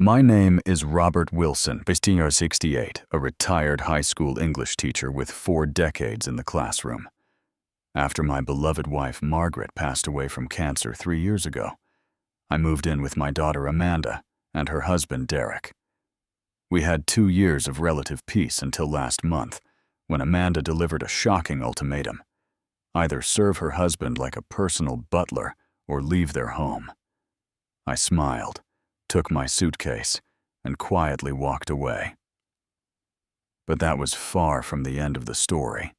My name is Robert Wilson, 68, a retired high school English teacher with 4 decades in the classroom. After my beloved wife Margaret passed away from cancer 3 years ago, I moved in with my daughter Amanda and her husband Derek. We had 2 years of relative peace until last month, when Amanda delivered a shocking ultimatum: either serve her husband like a personal butler or leave their home. I smiled, took my suitcase, and quietly walked away. But that was far from the end of the story.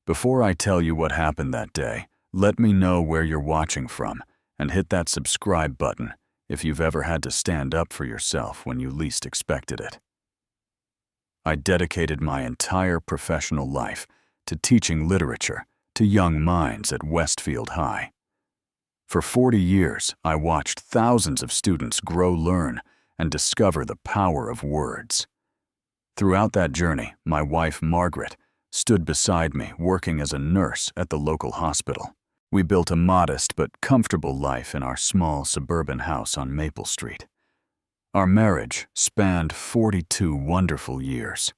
Before I tell you what happened that day, let me know where you're watching from and hit that subscribe button if you've ever had to stand up for yourself when you least expected it. I dedicated my entire professional life to teaching literature to young minds at Westfield High. For 40 years, I watched thousands of students grow, learn, and discover the power of words. Throughout that journey, my wife, Margaret, stood beside me working as a nurse at the local hospital. We built a modest but comfortable life in our small suburban house on Maple Street. Our marriage spanned 42 wonderful years.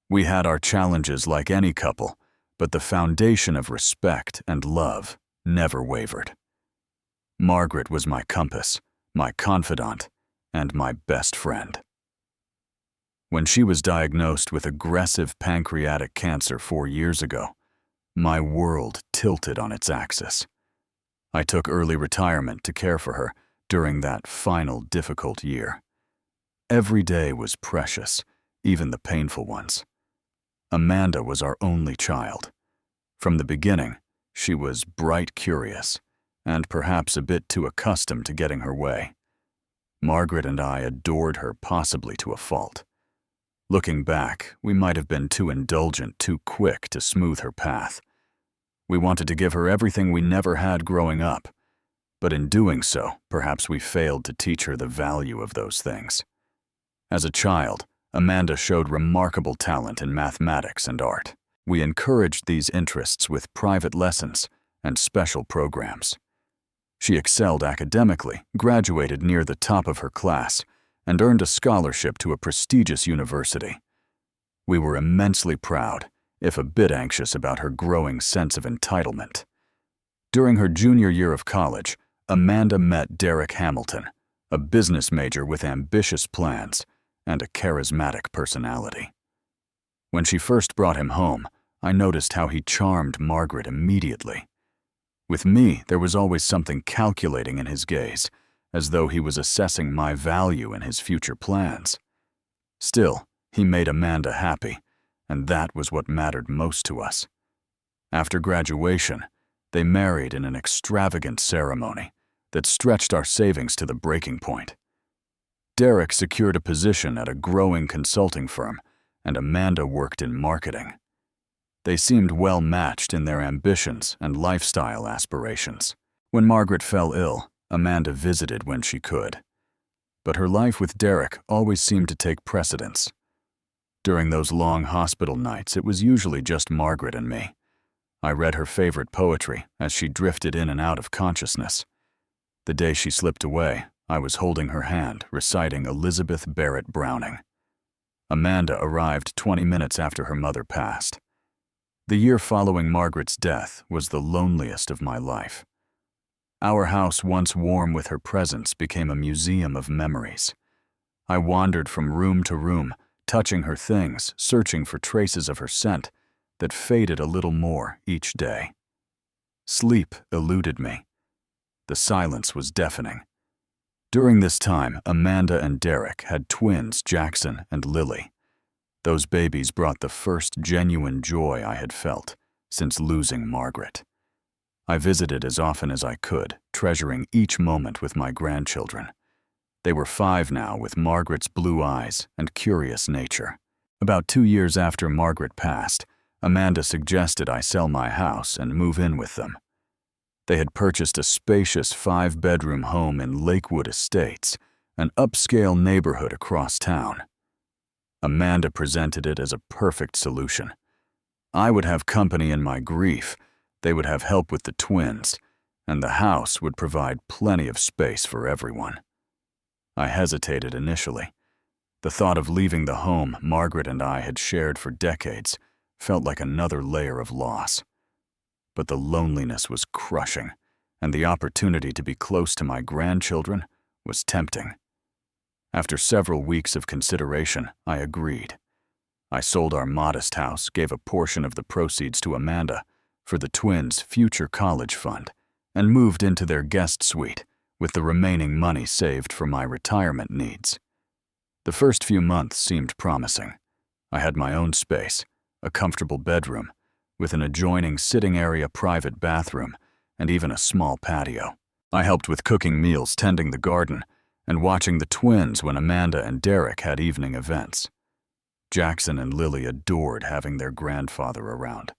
We had our challenges like any couple, but the foundation of respect and love never wavered. Margaret was my compass, my confidant, and my best friend. When she was diagnosed with aggressive pancreatic cancer 4 years ago, my world tilted on its axis. I took early retirement to care for her during that final difficult year. Every day was precious, even the painful ones. Amanda was our only child. From the beginning, she was bright curious, and perhaps a bit too accustomed to getting her way. Margaret and I adored her possibly to a fault. Looking back, we might have been too indulgent, too quick to smooth her path. We wanted to give her everything we never had growing up, but in doing so, perhaps we failed to teach her the value of those things. As a child, Amanda showed remarkable talent in mathematics and art. We encouraged these interests with private lessons and special programs. She excelled academically, graduated near the top of her class, and earned a scholarship to a prestigious university. We were immensely proud, if a bit anxious about her growing sense of entitlement. During her junior year of college, Amanda met Derek Hamilton, a business major with ambitious plans and a charismatic personality. When she first brought him home, I noticed how he charmed Margaret immediately. With me, there was always something calculating in his gaze, as though he was assessing my value in his future plans. Still, he made Amanda happy, and that was what mattered most to us. After graduation, they married in an extravagant ceremony that stretched our savings to the breaking point. Derek secured a position at a growing consulting firm, and Amanda worked in marketing. They seemed well matched in their ambitions and lifestyle aspirations. When Margaret fell ill, Amanda visited when she could. But her life with Derek always seemed to take precedence. During those long hospital nights, it was usually just Margaret and me. I read her favorite poetry as she drifted in and out of consciousness. The day she slipped away, I was holding her hand, reciting Elizabeth Barrett Browning. Amanda arrived 20 minutes after her mother passed. The year following Margaret's death was the loneliest of my life. Our house, once warm with her presence, became a museum of memories. I wandered from room to room, touching her things, searching for traces of her scent that faded a little more each day. Sleep eluded me. The silence was deafening. During this time, Amanda and Derek had twins, Jackson and Lily. Those babies brought the first genuine joy I had felt since losing Margaret. I visited as often as I could, treasuring each moment with my grandchildren. They were 5 now, with Margaret's blue eyes and curious nature. About 2 years after Margaret passed, Amanda suggested I sell my house and move in with them. They had purchased a spacious 5-bedroom home in Lakewood Estates, an upscale neighborhood across town. Amanda presented it as a perfect solution. I would have company in my grief, they would have help with the twins, and the house would provide plenty of space for everyone. I hesitated initially. The thought of leaving the home Margaret and I had shared for decades felt like another layer of loss. But the loneliness was crushing, and the opportunity to be close to my grandchildren was tempting. After several weeks of consideration, I agreed. I sold our modest house, gave a portion of the proceeds to Amanda for the twins' future college fund, and moved into their guest suite with the remaining money saved for my retirement needs. The first few months seemed promising. I had my own space, a comfortable bedroom, with an adjoining sitting area private bathroom, and even a small patio. I helped with cooking meals, tending the garden, and watching the twins when Amanda and Derek had evening events. Jackson and Lily adored having their grandfather around,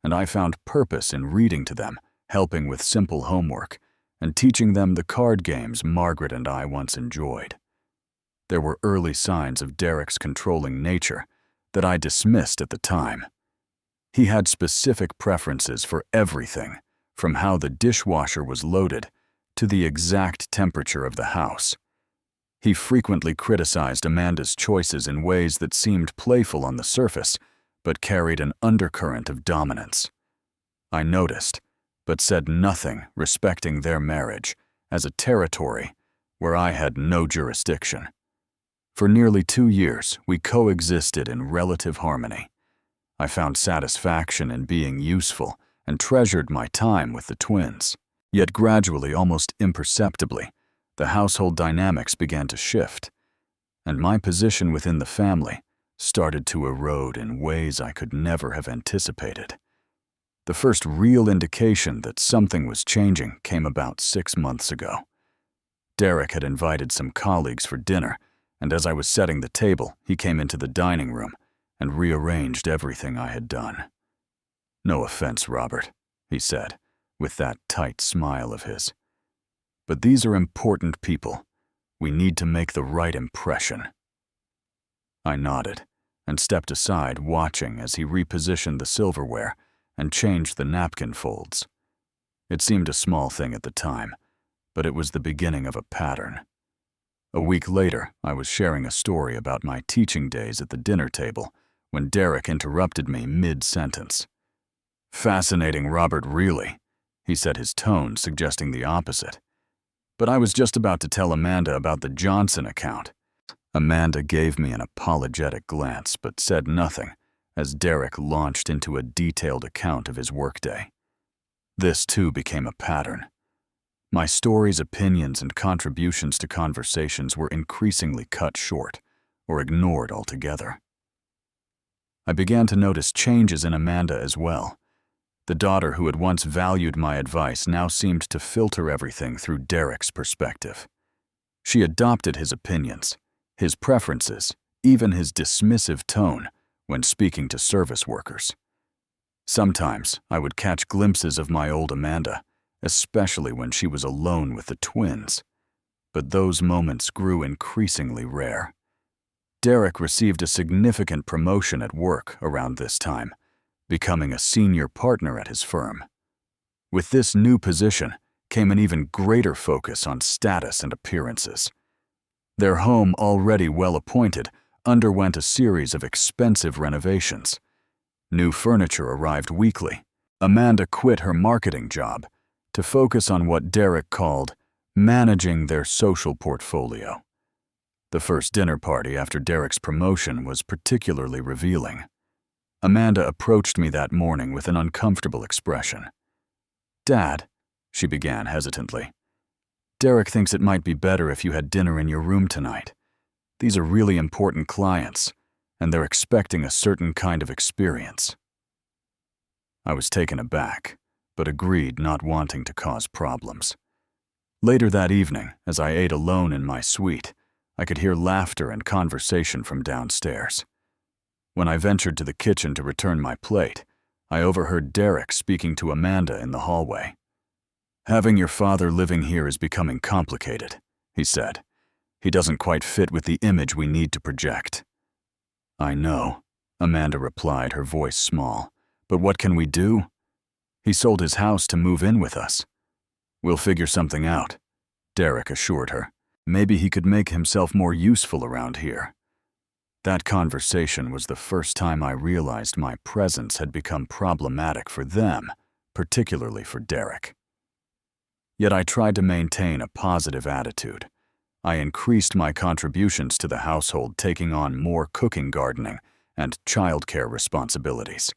and I found purpose in reading to them, helping with simple homework, and teaching them the card games Margaret and I once enjoyed. There were early signs of Derek's controlling nature that I dismissed at the time. He had specific preferences for everything, from how the dishwasher was loaded to the exact temperature of the house. He frequently criticized Amanda's choices in ways that seemed playful on the surface, but carried an undercurrent of dominance. I noticed, but said nothing respecting their marriage as a territory where I had no jurisdiction. For nearly 2 years, we coexisted in relative harmony. I found satisfaction in being useful and treasured my time with the twins. Yet gradually, almost imperceptibly, the household dynamics began to shift, and my position within the family started to erode in ways I could never have anticipated. The first real indication that something was changing came about 6 months ago. Derek had invited some colleagues for dinner, and as I was setting the table, he came into the dining room and rearranged everything I had done. "No offense, Robert," he said, with that tight smile of his. "But these are important people. We need to make the right impression." I nodded and stepped aside, watching as he repositioned the silverware and changed the napkin folds. It seemed a small thing at the time, but it was the beginning of a pattern. A week later, I was sharing a story about my teaching days at the dinner table when Derek interrupted me mid-sentence. "Fascinating, Robert, really," he said, his tone suggesting the opposite. "But I was just about to tell Amanda about the Johnson account." Amanda gave me an apologetic glance but said nothing as Derek launched into a detailed account of his workday. This too became a pattern. My stories, opinions, and contributions to conversations were increasingly cut short or ignored altogether. I began to notice changes in Amanda as well. The daughter who had once valued my advice now seemed to filter everything through Derek's perspective. She adopted his opinions, his preferences, even his dismissive tone when speaking to service workers. Sometimes I would catch glimpses of my old Amanda, especially when she was alone with the twins, but those moments grew increasingly rare. Derek received a significant promotion at work around this time, becoming a senior partner at his firm. With this new position came an even greater focus on status and appearances. Their home, already well appointed, underwent a series of expensive renovations. New furniture arrived weekly. Amanda quit her marketing job to focus on what Derek called managing their social portfolio. The first dinner party after Derek's promotion was particularly revealing. Amanda approached me that morning with an uncomfortable expression. "Dad," she began hesitantly, "Derek thinks it might be better if you had dinner in your room tonight. These are really important clients, and they're expecting a certain kind of experience." I was taken aback, but agreed, not wanting to cause problems. Later that evening, as I ate alone in my suite, I could hear laughter and conversation from downstairs. When I ventured to the kitchen to return my plate, I overheard Derek speaking to Amanda in the hallway. "Having your father living here is becoming complicated," he said. "He doesn't quite fit with the image we need to project." "I know," Amanda replied, her voice small. "But what can we do? He sold his house to move in with us." "We'll figure something out," Derek assured her. Maybe he could make himself more useful around here. That conversation was the first time I realized my presence had become problematic for them, particularly for Derek. Yet I tried to maintain a positive attitude. I increased my contributions to the household, taking on more cooking, gardening, and childcare responsibilities.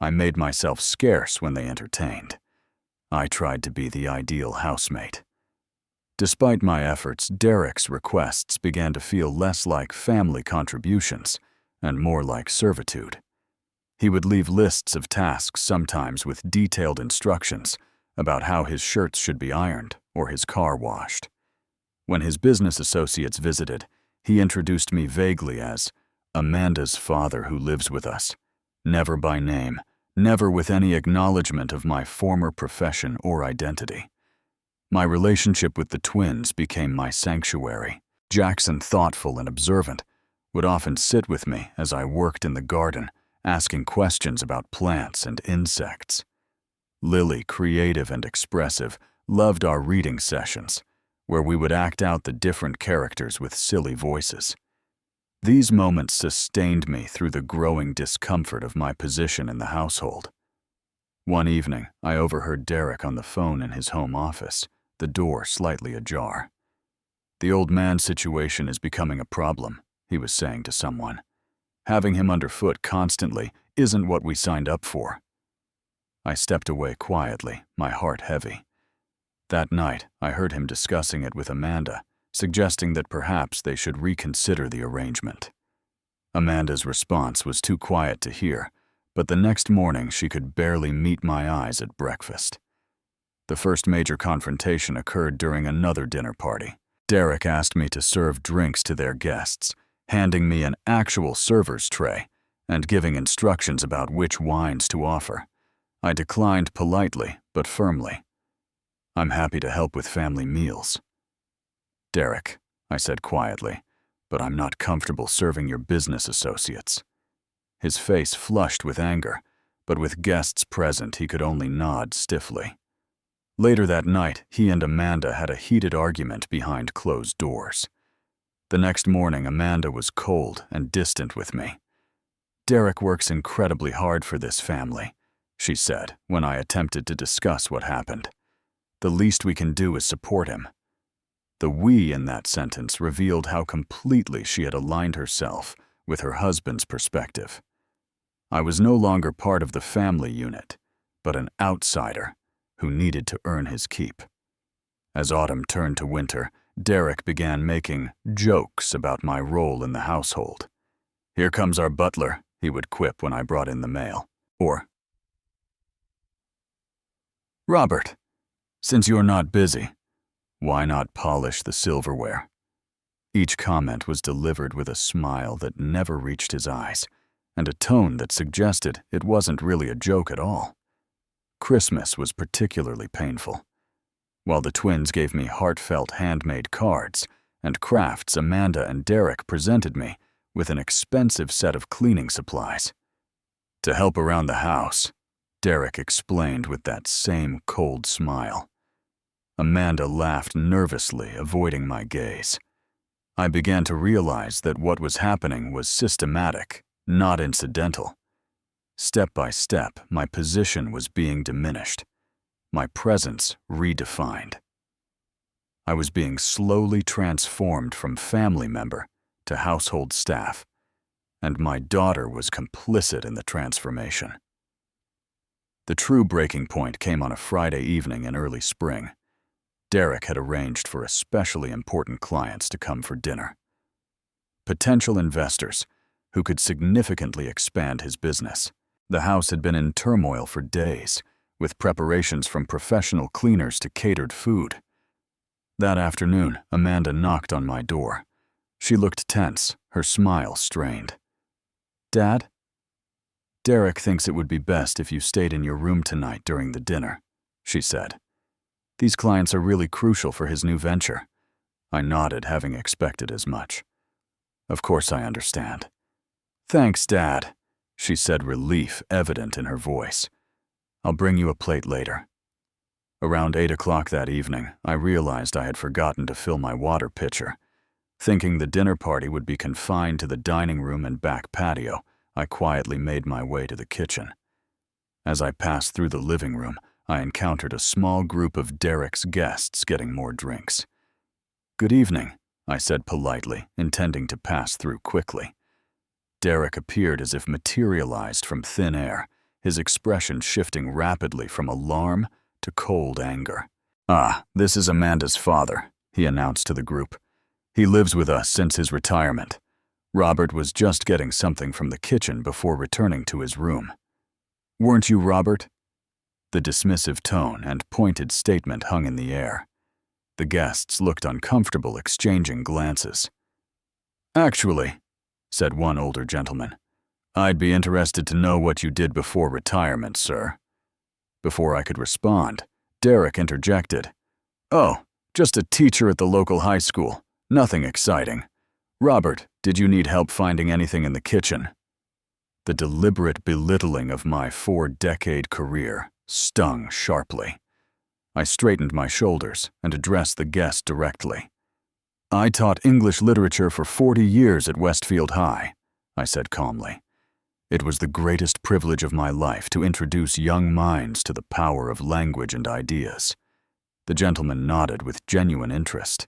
I made myself scarce when they entertained. I tried to be the ideal housemate. Despite my efforts, Derek's requests began to feel less like family contributions and more like servitude. He would leave lists of tasks, sometimes with detailed instructions about how his shirts should be ironed or his car washed. When his business associates visited, he introduced me vaguely as Amanda's father who lives with us, never by name, never with any acknowledgement of my former profession or identity. My relationship with the twins became my sanctuary. Jackson, thoughtful and observant, would often sit with me as I worked in the garden, asking questions about plants and insects. Lily, creative and expressive, loved our reading sessions, where we would act out the different characters with silly voices. These moments sustained me through the growing discomfort of my position in the household. One evening, I overheard Derek on the phone in his home office, the door slightly ajar. "The old man's situation is becoming a problem," he was saying to someone. "Having him underfoot constantly isn't what we signed up for." I stepped away quietly, my heart heavy. That night, I heard him discussing it with Amanda, suggesting that perhaps they should reconsider the arrangement. Amanda's response was too quiet to hear, but the next morning she could barely meet my eyes at breakfast. The first major confrontation occurred during another dinner party. Derek asked me to serve drinks to their guests, handing me an actual server's tray and giving instructions about which wines to offer. I declined politely but firmly. "I'm happy to help with family meals." "Derek," I said quietly, "but I'm not comfortable serving your business associates." His face flushed with anger, but with guests present he could only nod stiffly. Later that night, he and Amanda had a heated argument behind closed doors. The next morning, Amanda was cold and distant with me. "Derek works incredibly hard for this family," she said when I attempted to discuss what happened. "The least we can do is support him." The "we" in that sentence revealed how completely she had aligned herself with her husband's perspective. I was no longer part of the family unit, but an outsider who needed to earn his keep. As autumn turned to winter, Derek began making jokes about my role in the household. "Here comes our butler," he would quip when I brought in the mail. Or, "Robert, since you're not busy, why not polish the silverware?" Each comment was delivered with a smile that never reached his eyes, and a tone that suggested it wasn't really a joke at all. Christmas was particularly painful. While the twins gave me heartfelt handmade cards and crafts, Amanda and Derek presented me with an expensive set of cleaning supplies. "To help around the house," Derek explained with that same cold smile. Amanda laughed nervously, avoiding my gaze. I began to realize that what was happening was systematic, not incidental. Step by step, my position was being diminished, my presence redefined. I was being slowly transformed from family member to household staff, and my daughter was complicit in the transformation. The true breaking point came on a Friday evening in early spring. Derek had arranged for especially important clients to come for dinner. Potential investors who could significantly expand his business. The house had been in turmoil for days, with preparations from professional cleaners to catered food. That afternoon, Amanda knocked on my door. She looked tense, her smile strained. "Dad? Derek thinks it would be best if you stayed in your room tonight during the dinner," she said. "These clients are really crucial for his new venture." I nodded, having expected as much. "Of course I understand." "Thanks, Dad," she said, relief evident in her voice. "I'll bring you a plate later." Around 8 o'clock that evening, I realized I had forgotten to fill my water pitcher. Thinking the dinner party would be confined to the dining room and back patio, I quietly made my way to the kitchen. As I passed through the living room, I encountered a small group of Derek's guests getting more drinks. "Good evening," I said politely, intending to pass through quickly. Derek appeared as if materialized from thin air, his expression shifting rapidly from alarm to cold anger. "Ah, this is Amanda's father," he announced to the group. "He lives with us since his retirement. Robert was just getting something from the kitchen before returning to his room." "Weren't you Robert?" The dismissive tone and pointed statement hung in the air. The guests looked uncomfortable, exchanging glances. "Actually," said one older gentleman, "I'd be interested to know what you did before retirement, sir." Before I could respond, Derek interjected. "Oh, just a teacher at the local high school. Nothing exciting. Robert, did you need help finding anything in the kitchen?" The deliberate belittling of my 4-decade career stung sharply. I straightened my shoulders and addressed the guest directly. "I taught English literature for 40 years at Westfield High," I said calmly. It was the greatest privilege of my life to introduce young minds to the power of language and ideas. The gentleman nodded with genuine interest.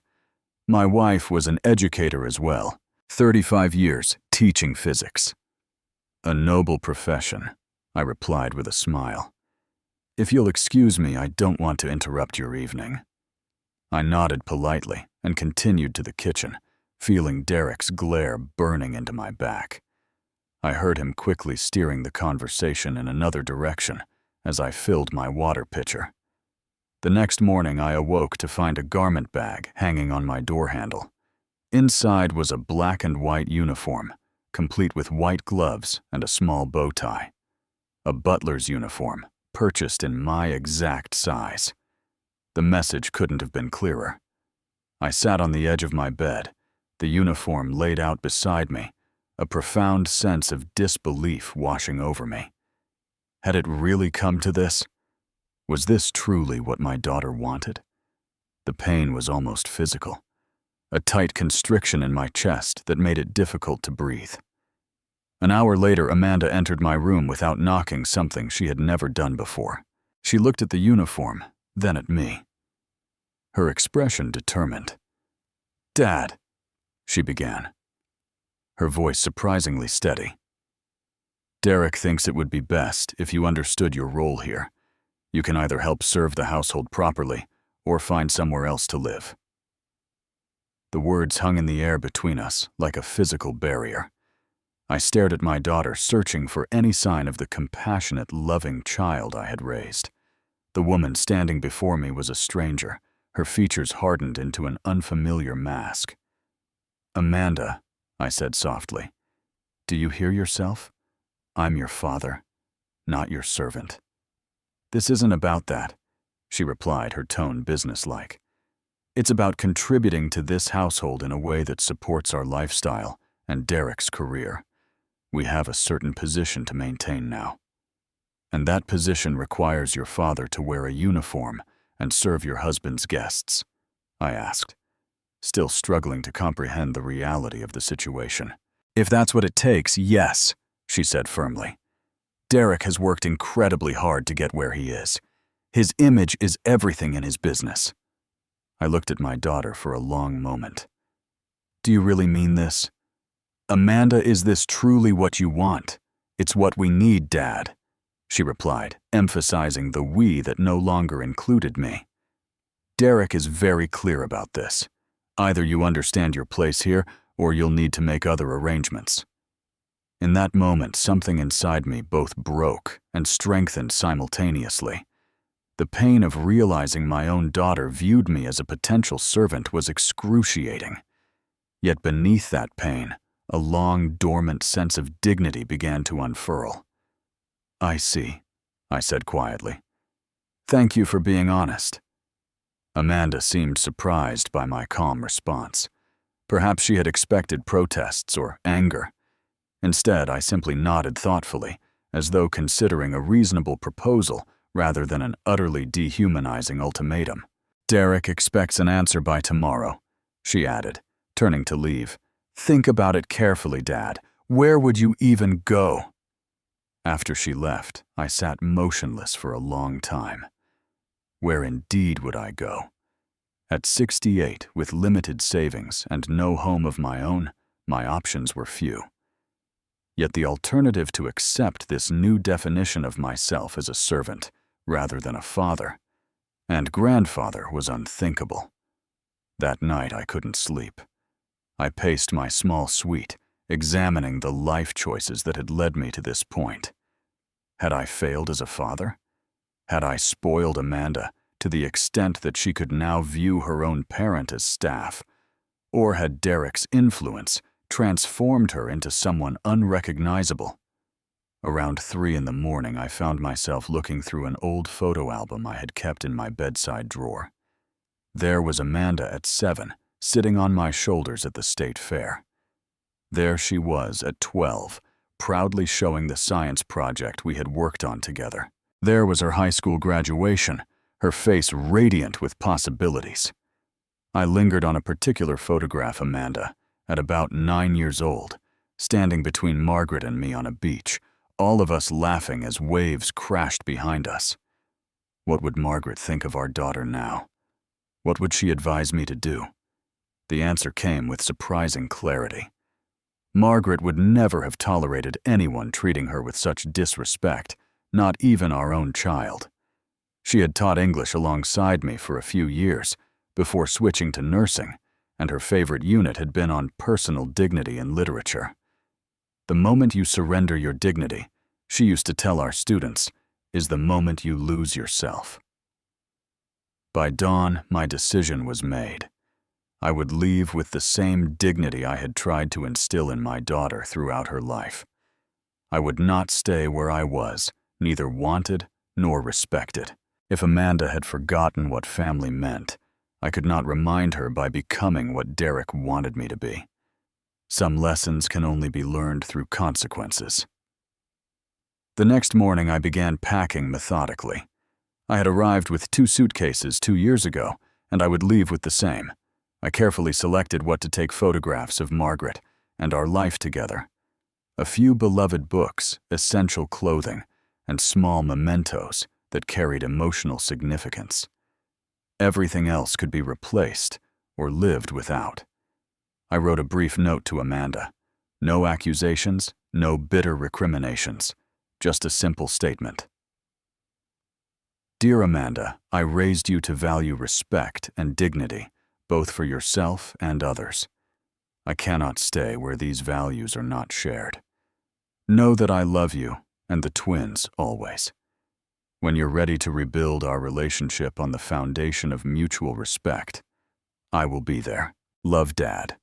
"My wife was an educator as well, 35 years teaching physics." "A noble profession," I replied with a smile. "If you'll excuse me, I don't want to interrupt your evening." I nodded politely and continued to the kitchen, feeling Derek's glare burning into my back. I heard him quickly steering the conversation in another direction as I filled my water pitcher. The next morning, I awoke to find a garment bag hanging on my door handle. Inside was a black and white uniform, complete with white gloves and a small bow tie. A butler's uniform, purchased in my exact size. The message couldn't have been clearer. I sat on the edge of my bed, the uniform laid out beside me, a profound sense of disbelief washing over me. Had it really come to this? Was this truly what my daughter wanted? The pain was almost physical, a tight constriction in my chest that made it difficult to breathe. An hour later, Amanda entered my room without knocking, something she had never done before. She looked at the uniform, then at me. Her expression determined. "Dad," she began, her voice surprisingly steady. "Derek thinks it would be best if you understood your role here. You can either help serve the household properly or find somewhere else to live." The words hung in the air between us like a physical barrier. I stared at my daughter, searching for any sign of the compassionate, loving child I had raised. The woman standing before me was a stranger, her features hardened into an unfamiliar mask. "Amanda," I said softly, "do you hear yourself? I'm your father, not your servant." "This isn't about that," she replied, her tone businesslike. "It's about contributing to this household in a way that supports our lifestyle and Derek's career. We have a certain position to maintain now. And that position requires your father to wear a uniform and serve your husband's guests," I asked, still struggling to comprehend the reality of the situation. "If that's what it takes, yes," she said firmly. "Derek has worked incredibly hard to get where he is. His image is everything in his business." I looked at my daughter for a long moment. "Do you really mean this? Amanda, is this truly what you want? It's what we need, Dad," she replied, emphasizing the we that no longer included me. "Derek is very clear about this. Either you understand your place here, or you'll need to make other arrangements." In that moment, something inside me both broke and strengthened simultaneously. The pain of realizing my own daughter viewed me as a potential servant was excruciating. Yet beneath that pain, a long, dormant sense of dignity began to unfurl. "I see," I said quietly. "Thank you for being honest." Amanda seemed surprised by my calm response. Perhaps she had expected protests or anger. Instead, I simply nodded thoughtfully, as though considering a reasonable proposal rather than an utterly dehumanizing ultimatum. "Derek expects an answer by tomorrow," she added, turning to leave. "Think about it carefully, Dad. Where would you even go?" After she left, I sat motionless for a long time. Where indeed would I go? At 68, with limited savings and no home of my own, my options were few. Yet the alternative to accept this new definition of myself as a servant, rather than a father, and grandfather, was unthinkable. That night I couldn't sleep. I paced my small suite, examining the life choices that had led me to this point. Had I failed as a father? Had I spoiled Amanda to the extent that she could now view her own parent as staff? Or had Derek's influence transformed her into someone unrecognizable? Around 3 in the morning, I found myself looking through an old photo album I had kept in my bedside drawer. There was Amanda at 7, sitting on my shoulders at the state fair. There she was at 12, proudly showing the science project we had worked on together. There was her high school graduation, her face radiant with possibilities. I lingered on a particular photograph of Amanda, at about 9 years old, standing between Margaret and me on a beach, all of us laughing as waves crashed behind us. What would Margaret think of our daughter now? What would she advise me to do? The answer came with surprising clarity. Margaret would never have tolerated anyone treating her with such disrespect, not even our own child. She had taught English alongside me for a few years before switching to nursing, and her favorite unit had been on personal dignity and literature. The moment you surrender your dignity, she used to tell our students, is the moment you lose yourself. By dawn, my decision was made. I would leave with the same dignity I had tried to instill in my daughter throughout her life. I would not stay where I was, neither wanted nor respected. If Amanda had forgotten what family meant, I could not remind her by becoming what Derek wanted me to be. Some lessons can only be learned through consequences. The next morning, I began packing methodically. I had arrived with 2 suitcases 2 years ago, and I would leave with the same. I carefully selected what to take photographs of Margaret and our life together. A few beloved books, essential clothing, and small mementos that carried emotional significance. Everything else could be replaced or lived without. I wrote a brief note to Amanda. No accusations, no bitter recriminations, just a simple statement. Dear Amanda, I raised you to value respect and dignity, both for yourself and others. I cannot stay where these values are not shared. Know that I love you and the twins always. When you're ready to rebuild our relationship on the foundation of mutual respect, I will be there. Love, Dad.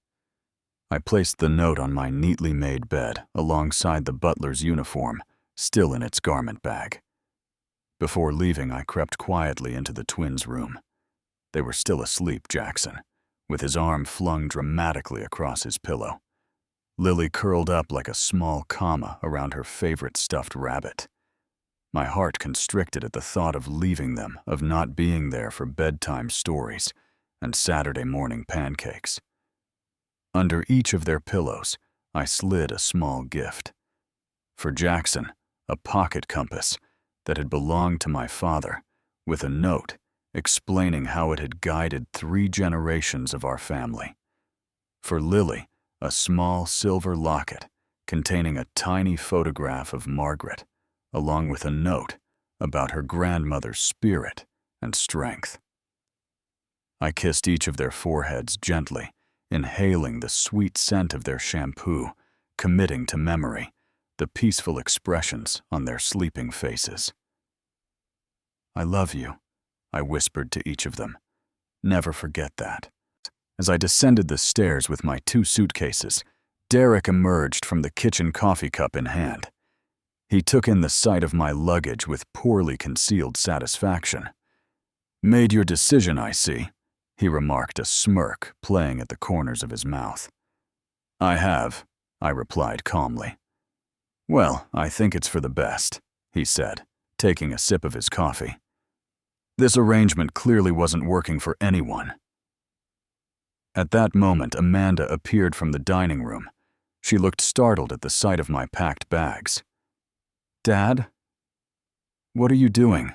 I placed the note on my neatly made bed alongside the butler's uniform, still in its garment bag. Before leaving, I crept quietly into the twins' room. They were still asleep, Jackson, with his arm flung dramatically across his pillow. Lily curled up like a small comma around her favorite stuffed rabbit. My heart constricted at the thought of leaving them, of not being there for bedtime stories and Saturday morning pancakes. Under each of their pillows, I slid a small gift. For Jackson, a pocket compass that had belonged to my father, with a note explaining how it had guided 3 generations of our family. For Lily, a small silver locket containing a tiny photograph of Margaret, along with a note about her grandmother's spirit and strength. I kissed each of their foreheads gently, inhaling the sweet scent of their shampoo, committing to memory the peaceful expressions on their sleeping faces. I love you, I whispered to each of them. Never forget that. As I descended the stairs with my 2 suitcases, Derek emerged from the kitchen coffee cup in hand. He took in the sight of my luggage with poorly concealed satisfaction. Made your decision, I see, he remarked, a smirk playing at the corners of his mouth. I have, I replied calmly. Well, I think it's for the best, he said, taking a sip of his coffee. This arrangement clearly wasn't working for anyone. At that moment, Amanda appeared from the dining room. She looked startled at the sight of my packed bags. "Dad? What are you doing?"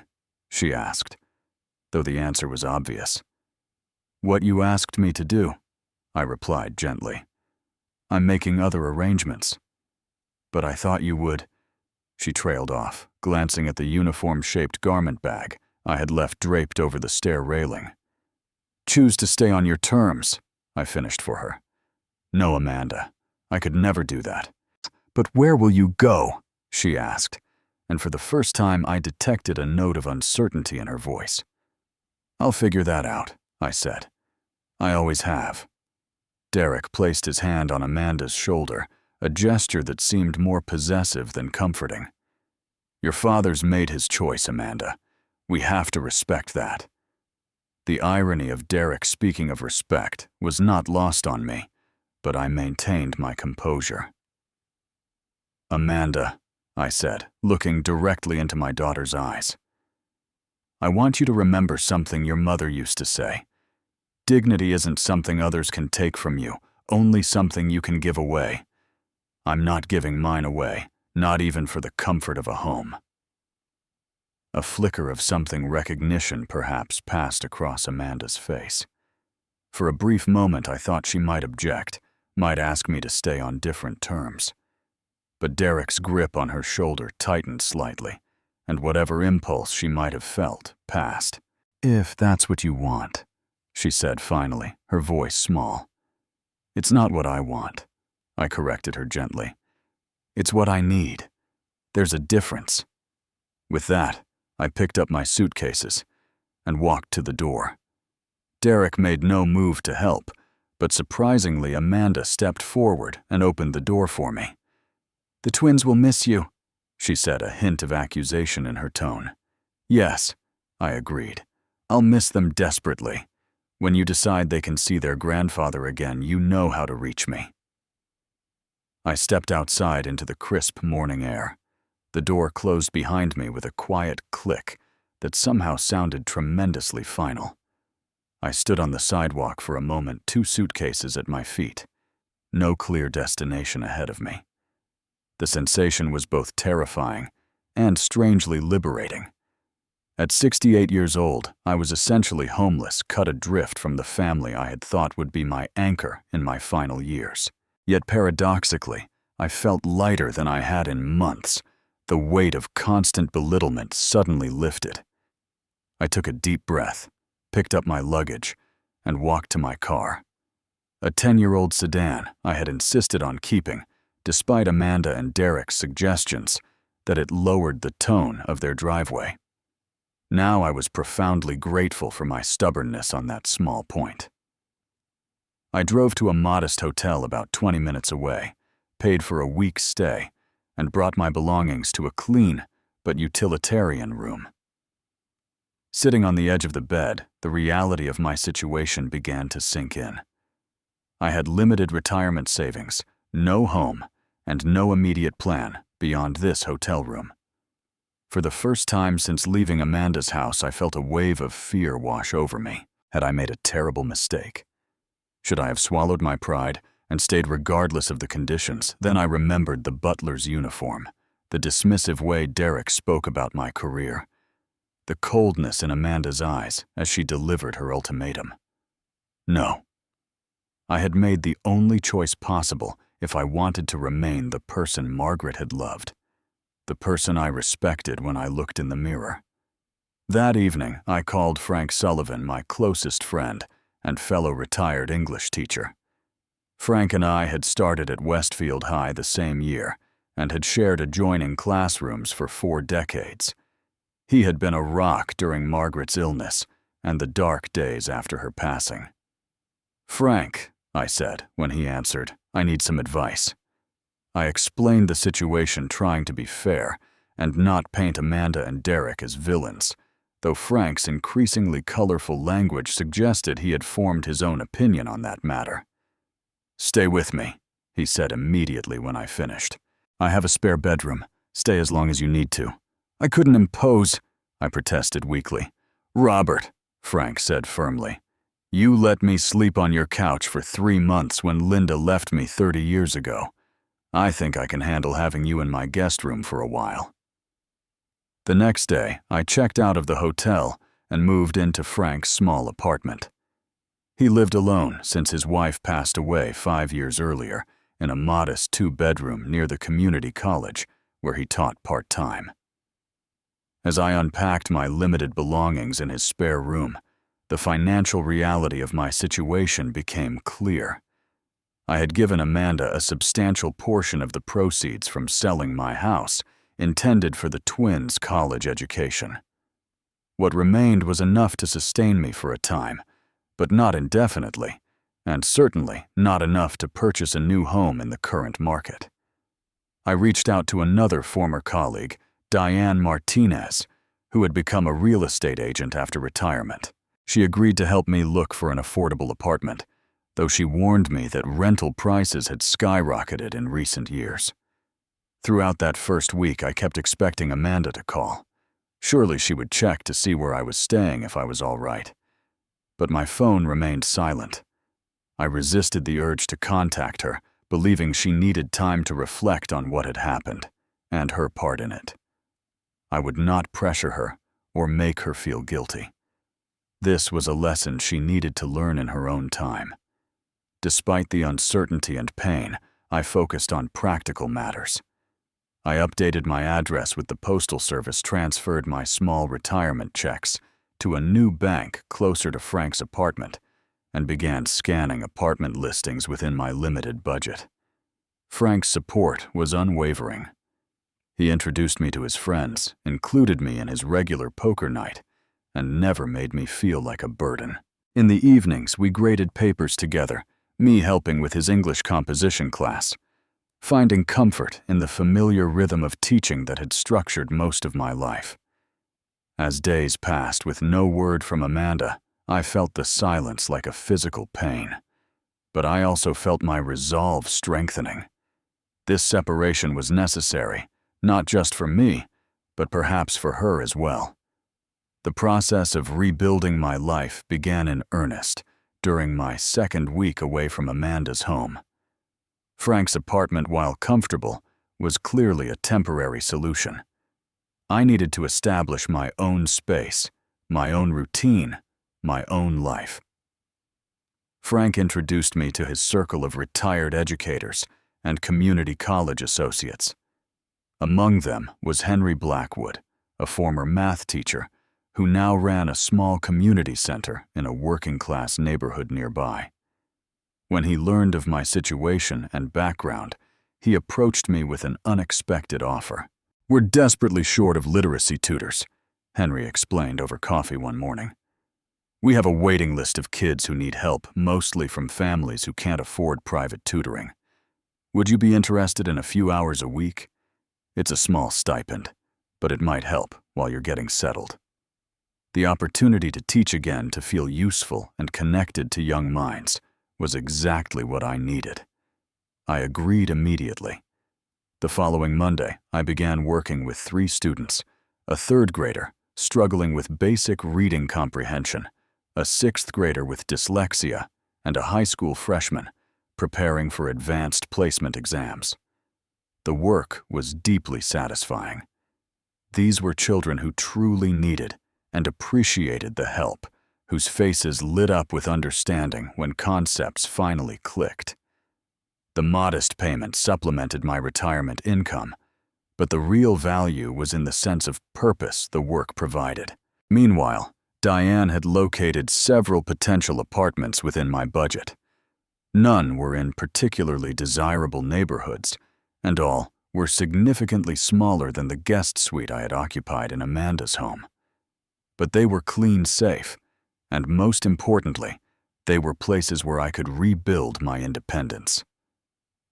she asked, though the answer was obvious. "What you asked me to do," I replied gently. "I'm making other arrangements." "But I thought you would—" She trailed off, glancing at the uniform-shaped garment bag I had left draped over the stair railing. "Choose to stay on your terms," I finished for her. "No, Amanda, I could never do that." "But where will you go?" she asked, and for the first time I detected a note of uncertainty in her voice. "I'll figure that out," I said. "I always have." Derek placed his hand on Amanda's shoulder, a gesture that seemed more possessive than comforting. "Your father's made his choice, Amanda. We have to respect that." The irony of Derek speaking of respect was not lost on me, but I maintained my composure. "Amanda," I said, looking directly into my daughter's eyes, "I want you to remember something your mother used to say. Dignity isn't something others can take from you, only something you can give away. I'm not giving mine away, not even for the comfort of a home." A flicker of something recognition perhaps passed across Amanda's face. For a brief moment I thought she might object, might ask me to stay on different terms. But Derek's grip on her shoulder tightened slightly, and whatever impulse she might have felt passed. "If that's what you want," she said finally, her voice small. "It's not what I want," I corrected her gently. "It's what I need. There's a difference." With that, I picked up my suitcases and walked to the door. Derek made no move to help, but surprisingly Amanda stepped forward and opened the door for me. "The twins will miss you," she said, a hint of accusation in her tone. "Yes," I agreed. "I'll miss them desperately. When you decide they can see their grandfather again, you know how to reach me." I stepped outside into the crisp morning air. The door closed behind me with a quiet click that somehow sounded tremendously final. I stood on the sidewalk for a moment, 2 suitcases at my feet. No clear destination ahead of me. The sensation was both terrifying and strangely liberating. At 68 years old, I was essentially homeless, cut adrift from the family I had thought would be my anchor in my final years. Yet paradoxically, I felt lighter than I had in months. The weight of constant belittlement suddenly lifted. I took a deep breath, picked up my luggage, and walked to my car. A 10-year-old sedan I had insisted on keeping, despite Amanda and Derek's suggestions that it lowered the tone of their driveway. Now I was profoundly grateful for my stubbornness on that small point. I drove to a modest hotel about 20 minutes away, paid for a week's stay, and brought my belongings to a clean but utilitarian room. Sitting on the edge of the bed, the reality of my situation began to sink in. I had limited retirement savings, no home, and no immediate plan beyond this hotel room. For the first time since leaving Amanda's house, I felt a wave of fear wash over me. Had I made a terrible mistake? Should I have swallowed my pride and stayed regardless of the conditions? Then I remembered the butler's uniform, the dismissive way Derek spoke about my career, the coldness in Amanda's eyes as she delivered her ultimatum. No. I had made the only choice possible if I wanted to remain the person Margaret had loved, the person I respected when I looked in the mirror. That evening, I called Frank Sullivan, my closest friend and fellow retired English teacher. Frank and I had started at Westfield High the same year and had shared adjoining classrooms for 4 decades. He had been a rock during Margaret's illness and the dark days after her passing. "Frank," I said when he answered, "I need some advice." I explained the situation, trying to be fair and not paint Amanda and Derek as villains, though Frank's increasingly colorful language suggested he had formed his own opinion on that matter. "Stay with me," he said immediately when I finished. "I have a spare bedroom. Stay as long as you need to. I couldn't impose, I protested weakly. Robert, Frank said firmly, you let me sleep on your couch for 3 months when Linda left me 30 years ago. I think I can handle having you in my guest room for a while. The next day, I checked out of the hotel and moved into Frank's small apartment. He lived alone since his wife passed away 5 years earlier in a modest 2-bedroom near the community college where he taught part-time. As I unpacked my limited belongings in his spare room, the financial reality of my situation became clear. I had given Amanda a substantial portion of the proceeds from selling my house, intended for the twins' college education. What remained was enough to sustain me for a time, but not indefinitely, and certainly not enough to purchase a new home in the current market. I reached out to another former colleague, Diane Martinez, who had become a real estate agent after retirement. She agreed to help me look for an affordable apartment, though she warned me that rental prices had skyrocketed in recent years. Throughout that first week, I kept expecting Amanda to call. Surely she would check to see where I was staying if I was all right. But my phone remained silent. I resisted the urge to contact her, believing she needed time to reflect on what had happened and her part in it. I would not pressure her or make her feel guilty. This was a lesson she needed to learn in her own time. Despite the uncertainty and pain, I focused on practical matters. I updated my address with the Postal Service, transferred my small retirement checks to a new bank closer to Frank's apartment, and began scanning apartment listings within my limited budget. Frank's support was unwavering. He introduced me to his friends, included me in his regular poker night, and never made me feel like a burden. In the evenings, we graded papers together, me helping with his English composition class, finding comfort in the familiar rhythm of teaching that had structured most of my life. As days passed with no word from Amanda, I felt the silence like a physical pain. But I also felt my resolve strengthening. This separation was necessary, not just for me, but perhaps for her as well. The process of rebuilding my life began in earnest during my second week away from Amanda's home. Frank's apartment, while comfortable, was clearly a temporary solution. I needed to establish my own space, my own routine, my own life. Frank introduced me to his circle of retired educators and community college associates. Among them was Henry Blackwood, a former math teacher who now ran a small community center in a working-class neighborhood nearby. When he learned of my situation and background, he approached me with an unexpected offer. "We're desperately short of literacy tutors," Henry explained over coffee one morning. "We have a waiting list of kids who need help, mostly from families who can't afford private tutoring. Would you be interested in a few hours a week? It's a small stipend, but it might help while you're getting settled." The opportunity to teach again, to feel useful and connected to young minds, was exactly what I needed. I agreed immediately. The following Monday, I began working with 3 students, a 3rd grader struggling with basic reading comprehension, a 6th grader with dyslexia, and a high school freshman preparing for advanced placement exams. The work was deeply satisfying. These were children who truly needed and appreciated the help, whose faces lit up with understanding when concepts finally clicked. The modest payment supplemented my retirement income, but the real value was in the sense of purpose the work provided. Meanwhile, Diane had located several potential apartments within my budget. None were in particularly desirable neighborhoods, and all were significantly smaller than the guest suite I had occupied in Amanda's home. But they were clean safe, and most importantly, they were places where I could rebuild my independence.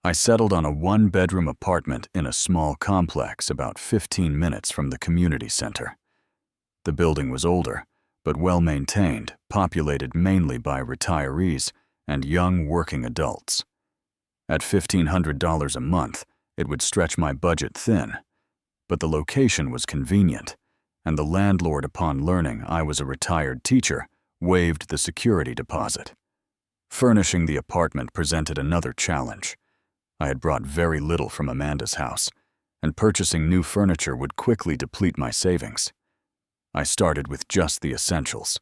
I settled on a 1-bedroom apartment in a small complex about 15 minutes from the community center. The building was older, but well-maintained, populated mainly by retirees and young working adults. At $1,500 a month, it would stretch my budget thin, but the location was convenient, and the landlord, upon learning I was a retired teacher, waived the security deposit. Furnishing the apartment presented another challenge. I had brought very little from Amanda's house, and purchasing new furniture would quickly deplete my savings. I started with just the essentials: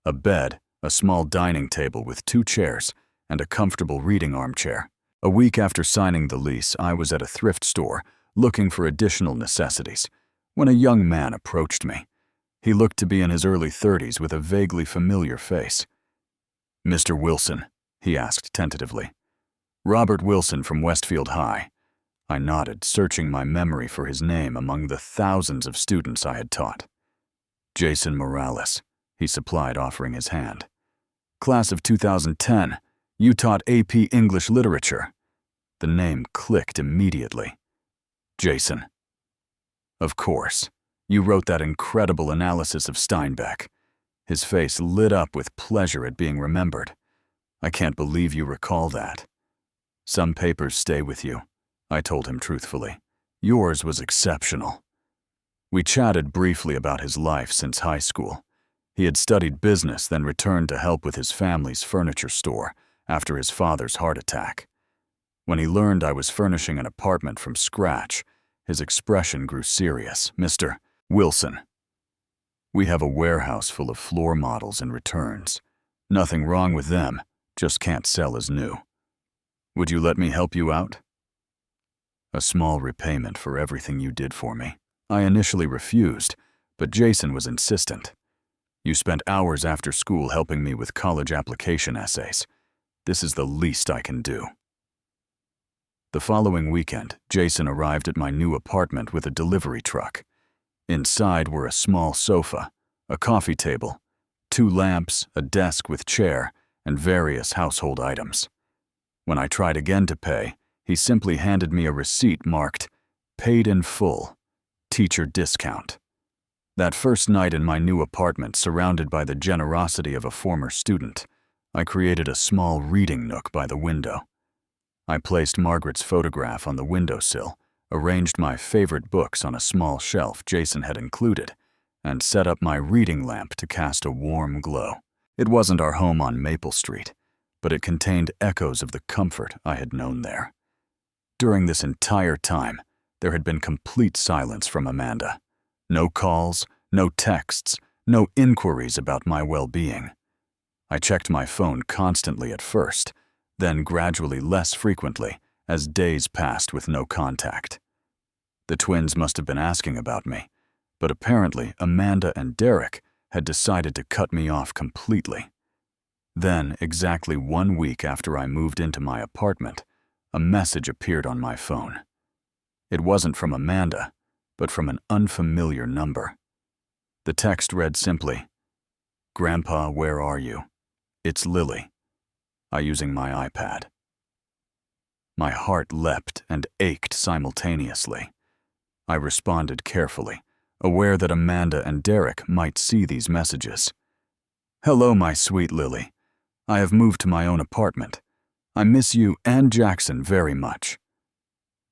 a bed, a small dining table with 2 chairs, and a comfortable reading armchair. A week after signing the lease, I was at a thrift store looking for additional necessities when a young man approached me. He looked to be in his early 30s with a vaguely familiar face. "Mr. Wilson?" he asked tentatively. "Robert Wilson from Westfield High." I nodded, searching my memory for his name among the thousands of students I had taught. "Jason Morales," he supplied, offering his hand. "Class of 2010. You taught AP English Literature." The name clicked immediately. "Jason. Of course. You wrote that incredible analysis of Steinbeck." His face lit up with pleasure at being remembered. "I can't believe you recall that." "Some papers stay with you," I told him truthfully. "Yours was exceptional." We chatted briefly about his life since high school. He had studied business, then returned to help with his family's furniture store after his father's heart attack. When he learned I was furnishing an apartment from scratch, his expression grew serious. "Mr. Wilson, we have a warehouse full of floor models and returns. Nothing wrong with them, just can't sell as new. Would you let me help you out?" "A small repayment for everything you did for me." I initially refused, but Jason was insistent. "You spent hours after school helping me with college application essays. This is the least I can do." The following weekend, Jason arrived at my new apartment with a delivery truck. Inside were a small sofa, a coffee table, 2 lamps, a desk with chair, and various household items. When I tried again to pay, he simply handed me a receipt marked, "Paid in full, teacher discount." That first night in my new apartment, surrounded by the generosity of a former student, I created a small reading nook by the window. I placed Margaret's photograph on the windowsill, arranged my favorite books on a small shelf Jason had included, and set up my reading lamp to cast a warm glow. It wasn't our home on Maple Street, but it contained echoes of the comfort I had known there. During this entire time, there had been complete silence from Amanda. No calls, no texts, no inquiries about my well-being. I checked my phone constantly at first, then gradually less frequently as days passed with no contact. The twins must have been asking about me, but apparently Amanda and Derek had decided to cut me off completely. Then, exactly 1 week after I moved into my apartment, a message appeared on my phone. It wasn't from Amanda, but from an unfamiliar number. The text read simply, "Grandpa, where are you? It's Lily." I using my iPad. My heart leapt and ached simultaneously. I responded carefully, aware that Amanda and Derek might see these messages. "Hello, my sweet Lily. I have moved to my own apartment. I miss you and Jackson very much.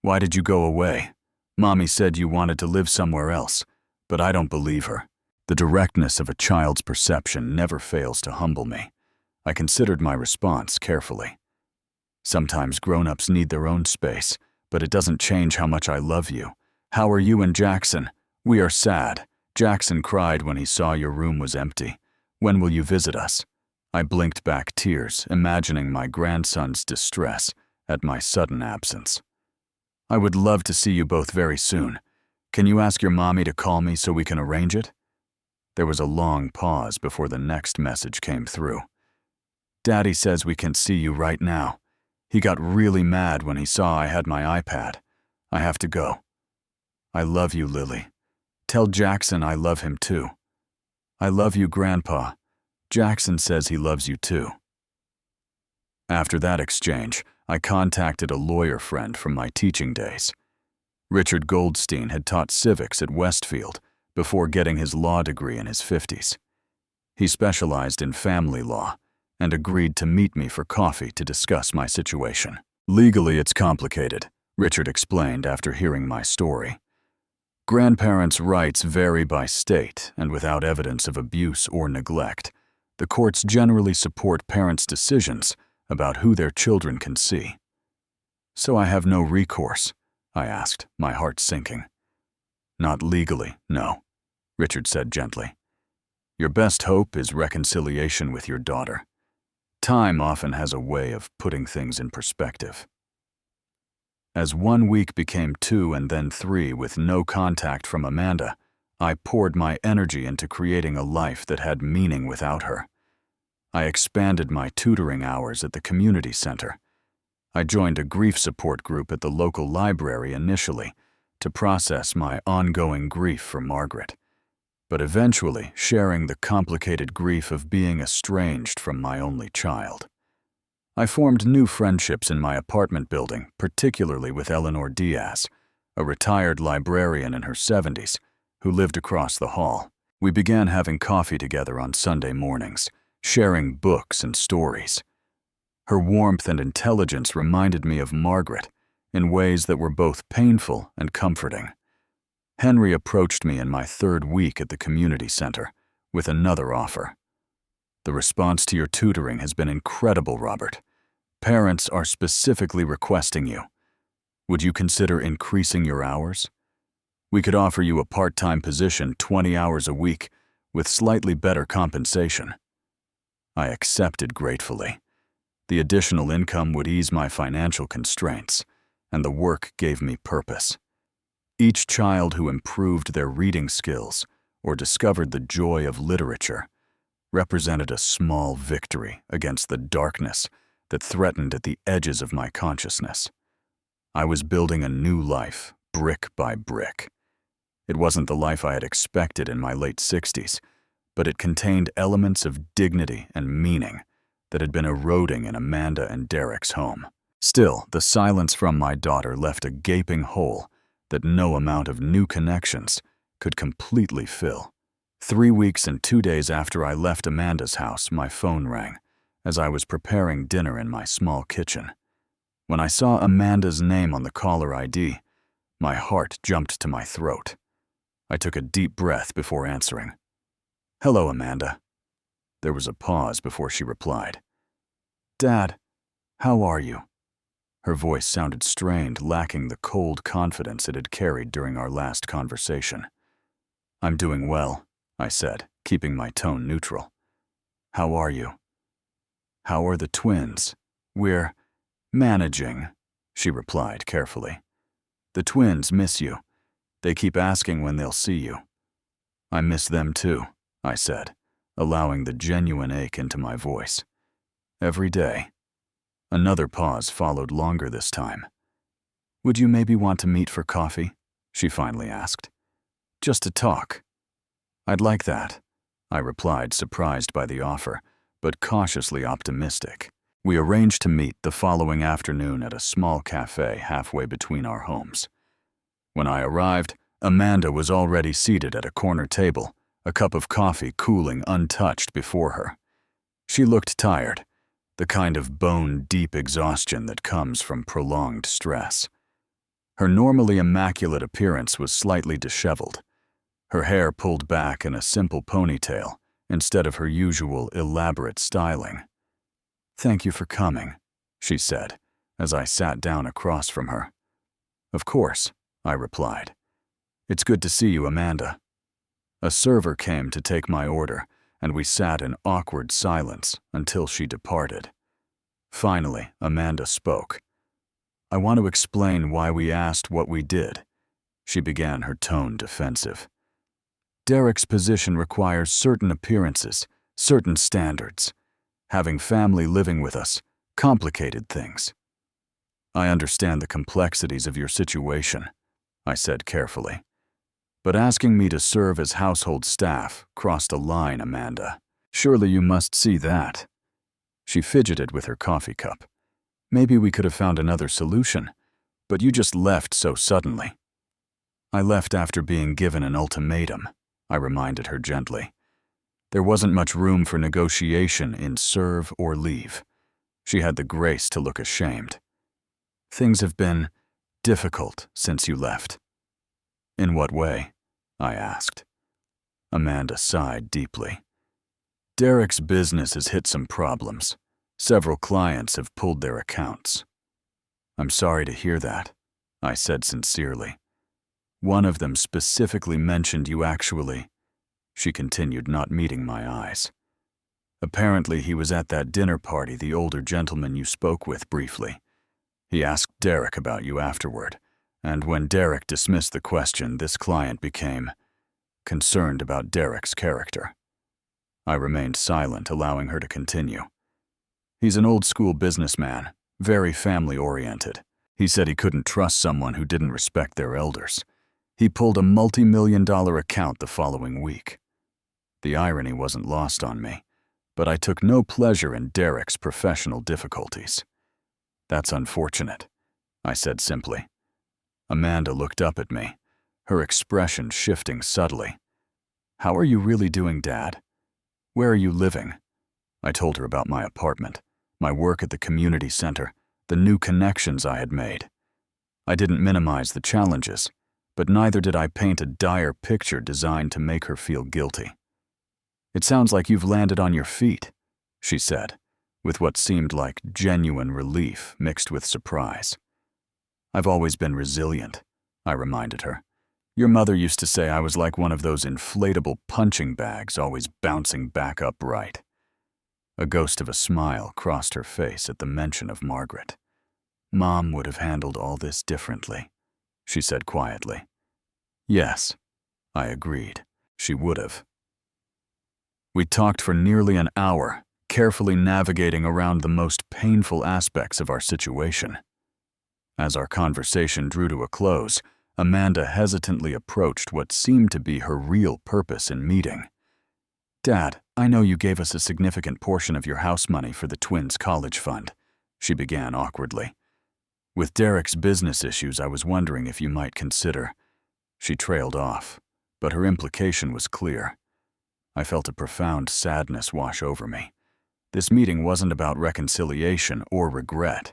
Why did you go away? Mommy said you wanted to live somewhere else, but I don't believe her." The directness of a child's perception never fails to humble me. I considered my response carefully. "Sometimes grown-ups need their own space, but it doesn't change how much I love you. How are you and Jackson? We are sad. Jackson cried when he saw your room was empty. When will you visit us?" I blinked back tears, imagining my grandson's distress at my sudden absence. "I would love to see you both very soon. Can you ask your mommy to call me so we can arrange it?" There was a long pause before the next message came through. "Daddy says we can see you right now. He got really mad when he saw I had my iPad. I have to go. I love you, Lily. Tell Jackson I love him too. I love you, Grandpa. Jackson says he loves you too." After that exchange, I contacted a lawyer friend from my teaching days. Richard Goldstein had taught civics at Westfield before getting his law degree in his 50s. He specialized in family law and agreed to meet me for coffee to discuss my situation. "Legally, it's complicated," Richard explained after hearing my story. Grandparents' rights vary by state, and without evidence of abuse or neglect, the courts generally support parents' decisions about who their children can see. So I have no recourse? I asked, my heart sinking. Not legally, no, Richard said gently. Your best hope is reconciliation with your daughter. Time often has a way of putting things in perspective. As 1 week became 2 and then 3 with no contact from Amanda, I poured my energy into creating a life that had meaning without her. I expanded my tutoring hours at the community center. I joined a grief support group at the local library initially to process my ongoing grief for Margaret, but eventually sharing the complicated grief of being estranged from my only child. I formed new friendships in my apartment building, particularly with Eleanor Diaz, a retired librarian in her 70s, who lived across the hall. We began having coffee together on Sunday mornings, sharing books and stories. Her warmth and intelligence reminded me of Margaret in ways that were both painful and comforting. Henry approached me in my 3rd week at the community center with another offer. The response to your tutoring has been incredible, Robert. Parents are specifically requesting you. Would you consider increasing your hours? We could offer you a part-time position 20 hours a week with slightly better compensation. I accepted gratefully. The additional income would ease my financial constraints, and the work gave me purpose. Each child who improved their reading skills or discovered the joy of literature represented a small victory against the darkness that threatened at the edges of my consciousness. I was building a new life, brick by brick. It wasn't the life I had expected in my late 60s, but it contained elements of dignity and meaning that had been eroding in Amanda and Derek's home. Still, the silence from my daughter left a gaping hole that no amount of new connections could completely fill. 3 weeks and 2 days after I left Amanda's house, my phone rang as I was preparing dinner in my small kitchen. When I saw Amanda's name on the caller ID, my heart jumped to my throat. I took a deep breath before answering. "Hello, Amanda." There was a pause before she replied. "Dad, how are you?" Her voice sounded strained, lacking the cold confidence it had carried during our last conversation. "I'm doing well," I said, keeping my tone neutral. "How are you?" "How are the twins?" "We're managing," she replied carefully. "The twins miss you. They keep asking when they'll see you." "I miss them too," I said, allowing the genuine ache into my voice. "Every day." Another pause followed, longer this time. "Would you maybe want to meet for coffee?" she finally asked. "Just to talk." "I'd like that," I replied, surprised by the offer, but cautiously optimistic. We arranged to meet the following afternoon at a small cafe halfway between our homes. When I arrived, Amanda was already seated at a corner table, a cup of coffee cooling untouched before her. She looked tired, the kind of bone-deep exhaustion that comes from prolonged stress. Her normally immaculate appearance was slightly disheveled, her hair pulled back in a simple ponytail instead of her usual elaborate styling. "Thank you for coming," she said, as I sat down across from her. "Of course," I replied. "It's good to see you, Amanda." A server came to take my order, and we sat in awkward silence until she departed. Finally, Amanda spoke. "I want to explain why we asked what we did," she began, her tone defensive. "Derek's position requires certain appearances, certain standards. Having family living with us complicated things." "I understand the complexities of your situation," I said carefully. "But asking me to serve as household staff crossed a line, Amanda. Surely you must see that." She fidgeted with her coffee cup. "Maybe we could have found another solution, but you just left so suddenly." "I left after being given an ultimatum," I reminded her gently. There wasn't much room for negotiation in serve or leave. She had the grace to look ashamed. "Things have been difficult since you left." In what way? I asked. Amanda sighed deeply. Derek's business has hit some problems. Several clients have pulled their accounts. I'm sorry to hear that, I said sincerely. One of them specifically mentioned you actually. She continued, not meeting my eyes. Apparently he was at that dinner party, the older gentleman you spoke with briefly. He asked Derek about you afterward, and when Derek dismissed the question, this client became concerned about Derek's character. I remained silent, allowing her to continue. He's an old-school businessman, very family-oriented. He said he couldn't trust someone who didn't respect their elders. He pulled a multi-million-dollar account the following week. The irony wasn't lost on me, but I took no pleasure in Derek's professional difficulties. That's unfortunate, I said simply. Amanda looked up at me, her expression shifting subtly. How are you really doing, Dad? Where are you living? I told her about my apartment, my work at the community center, the new connections I had made. I didn't minimize the challenges, but neither did I paint a dire picture designed to make her feel guilty. It sounds like you've landed on your feet, she said, with what seemed like genuine relief mixed with surprise. I've always been resilient, I reminded her. Your mother used to say I was like one of those inflatable punching bags, always bouncing back upright. A ghost of a smile crossed her face at the mention of Margaret. Mom would have handled all this differently, she said quietly. Yes, I agreed. She would have. We talked for nearly an hour, carefully navigating around the most painful aspects of our situation. As our conversation drew to a close, Amanda hesitantly approached what seemed to be her real purpose in meeting. Dad, I know you gave us a significant portion of your house money for the twins' college fund, she began awkwardly. With Derek's business issues, I was wondering if you might consider. She trailed off, but her implication was clear. I felt a profound sadness wash over me. This meeting wasn't about reconciliation or regret,